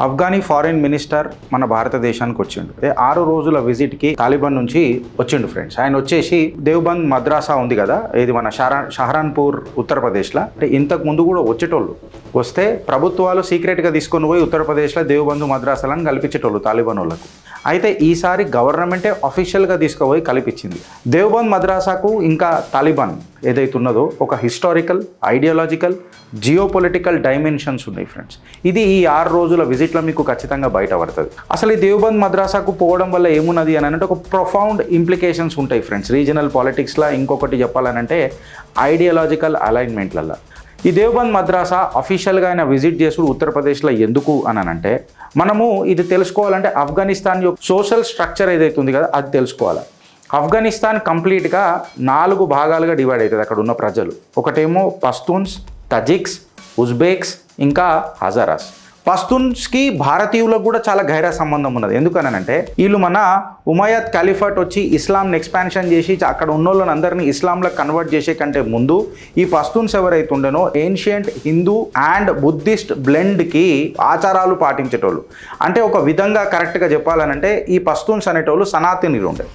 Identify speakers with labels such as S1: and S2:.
S1: Afghani foreign minister మన భారతదేశానికి వచ్చిండు. 6 రోజుల విజిట్కి తాలిబాన్ నుంచి వచ్చిండు ఫ్రెండ్స్. ఆయన వచ్చేసి దేవ్బంద్ మద్రాసా ఉంది కదా, ఇది మన షహరాన్పూర్ ఉత్తరప్రదేశ్లో. అంటే ఇంతకు ముందు కూడా వచ్చేటోళ్ళు, వస్తే ప్రభుత్వాలు సీక్రెట్గా తీసుకొని పోయి ఉత్తరప్రదేశ్లో దేవ్బంద్ మద్రాసాలను కల్పించేటోళ్ళు తాలిబాన్ వాళ్ళకు. అయితే ఈసారి గవర్నమెంటే అఫీషియల్గా తీసుకుపోయి కల్పించింది. దేవ్బంద్ మద్రాసాకు ఇంకా తాలిబాన్ ఏదైతే ఉన్నదో ఒక హిస్టారికల్, ఐడియాలజికల్, జియోపొలిటికల్ డైమెన్షన్స్ ఉన్నాయి ఫ్రెండ్స్. ఇది ఈ 6 రోజుల విజిట్లో మీకు ఖచ్చితంగా బయటపడుతుంది. అసలు ఈ దేవ్బంద్ మద్రాసాకు పోవడం వల్ల ఏమున్నది అని అంటే ఒక ప్రొఫౌండ్ ఇంప్లికేషన్స్ ఉంటాయి ఫ్రెండ్స్. రీజనల్ పాలిటిక్స్లో ఇంకొకటి చెప్పాలనంటే ఐడియాలజికల్ అలైన్మెంట్లలో ఈ దేవ్బంద్ మద్రాసా అఫీషియల్గా ఆయన విజిట్ చేసుడు ఉత్తరప్రదేశ్లో ఎందుకు అని అంటే, మనము ఇది తెలుసుకోవాలంటే ఆఫ్ఘనిస్తాన్ యొక్క సోషల్ స్ట్రక్చర్ ఏదైతే ఉంది కదా అది తెలుసుకోవాలి. ఆఫ్ఘనిస్తాన్ కంప్లీట్గా 4 భాగాలుగా డివైడ్ అవుతుంది అక్కడ ఉన్న ప్రజలు. ఒకటేమో పస్తూన్స్, తజిక్స్, ఉజ్బెక్స్, ఇంకా హజారాస్. పస్తూన్స్కి భారతీయులకు కూడా చాలా గైర సంబంధం ఉన్నది. ఎందుకనంటే వీళ్ళు మన ఉమయ్యద్ ఖలీఫాట్ వచ్చి ఇస్లాంని ఎక్స్పాన్షన్ చేసి అక్కడ ఉన్న వాళ్ళని అందరినీ ఇస్లాంలో కన్వర్ట్ చేసే కంటే ముందు ఈ పస్తూన్స్ ఎవరైతే ఉండేనో ఏన్షియంట్ హిందూ అండ్ బుద్ధిస్ట్ బ్లెండ్కి ఆచారాలు పాటించేటోళ్ళు. అంటే ఒక విధంగా కరెక్ట్గా చెప్పాలనంటే ఈ పస్తూన్స్ అనేటోళ్ళు సనాతనీయులు ఉండే.